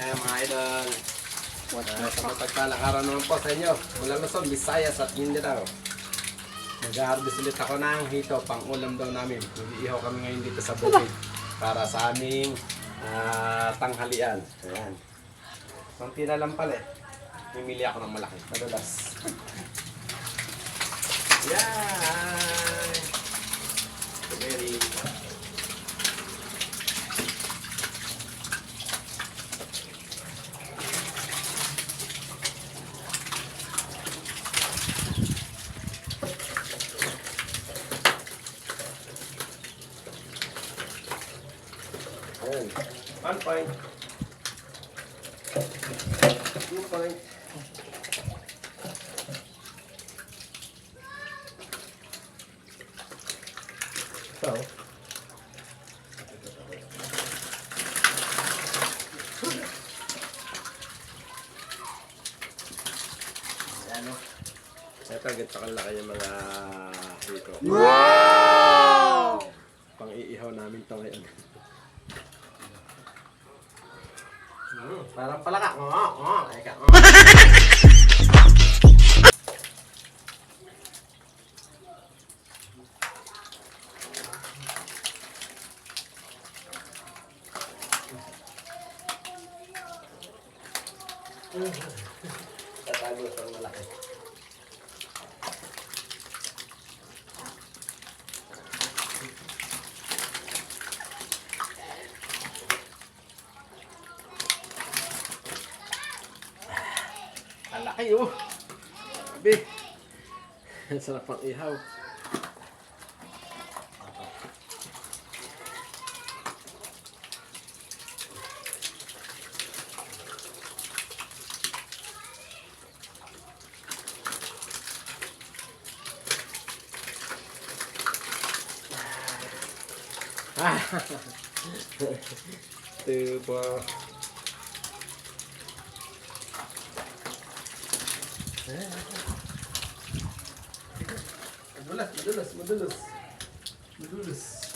Ayan mga idol. What the Sa fuck? mapagpalang araw naman po sa inyo. Mula Luzon, Visayas at Mindanao. Mag-harvest ulit ako ng hito. Pang ulam daw namin. Mag-iihaw kami ngayon dito sa bukid. Para sa aming tanghalian. Ayan. Kunti na lang pala eh. Mimili ako ng malaki. Madalas. Yan! Very. Ayan. 1 point. 2 point. So, ayan o. Ito, ganito kalaki yung mga hito. Wow! Pang-iihaw namin ito ngayon. Parang palaka. Eka. Tatago sa malaki. Malaki oh. Sabi. Sarap pang ihaw. Diba? Madulas.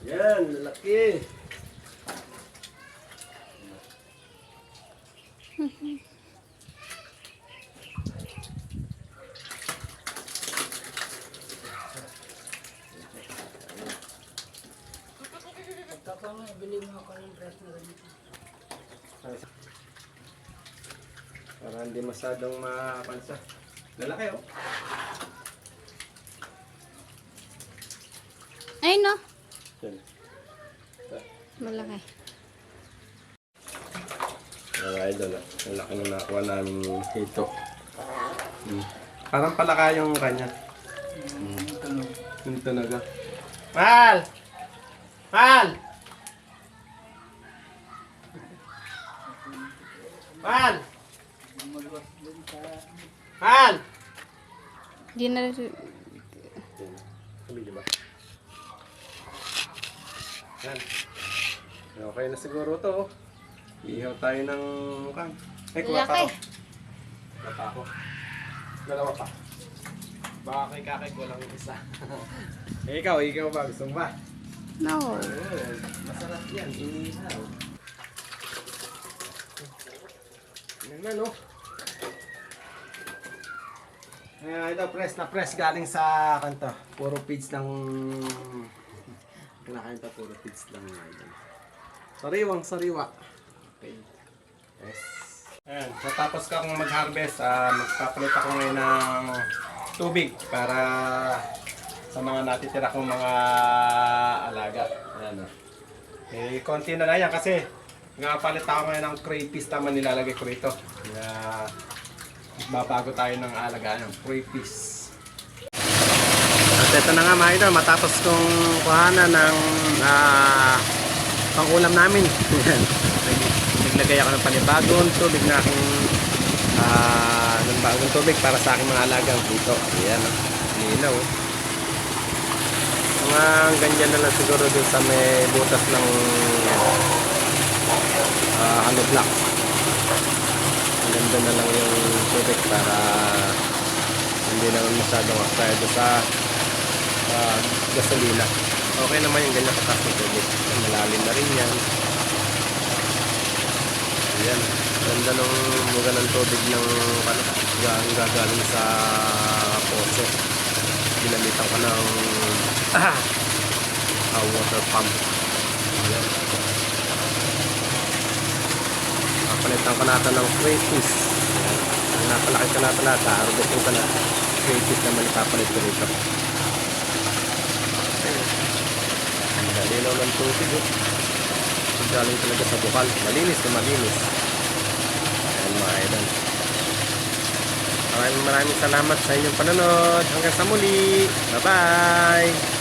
Yan, lalaki. Bili mo ako ng bread na ganito. Para hindi masyadong mapansa. Lalaki oh. Ay no. Yan. Malaki. Mga idol, ang laki na nakuha namin hito. Parang palaka yung kanya. Yung tunog. Mal! Mal! Mal! Mal! Di na Sabi ba? Yan. Okay na siguro to. Ihaw tayo ng mukhang. Ay, kuha pa Laki. ako. Kuha pa ako. Dalawa pa. Baka kay kakay ko lang isa. ikaw ba? Gusto mo ba? no. Oo, masarap yan. Inihaw. Yan na, no? Ito, press na press galing sa kanto. Puro feeds ng... Kinakain pa, puro feeds lang ngayon. Sariwang sariwa. Okay. Yes. Ayan, matapos ka kung mag-harvest, magpapalit ako ngayon ng tubig para sa mga natitira kong mga alaga. Ayan, eh, konti na lang yan kasi nga palit ako ngayon ng crayfish naman nilalagay ko rito. Kaya babago tayo ng alagaan ng crayfish. At ito na nga mga idol, matapos kong kuhanan ng pang-ulam namin. Naglagay ako ng panibagong tubig na aking ng bagong tubig para sa aking mga alagang dito. Ayan, linaw. Mga ganyan na lang siguro dun sa may butas ng hollow block. Ang ganda na lang yung tubig para Hindi naman masyadong aksayado sa gasolina. Okay naman yung ganyan kataas ng tubig. Malalim na rin yan. Ayan. Ganda ng muga ng tubig ng gagaling sa poso. Ginamitan ko ng water pump. Ayan. Palitan ko natin ng 20s. Ang napalaki ka natin natin, harvesting ka na 20s naman ipapalit ko rito. Ang galinaw ng tubig. Galing talaga sa bukal. Malinis na malinis. Ayan mga idol. Maraming salamat sa inyong panonood. Hanggang sa muli. Bye bye.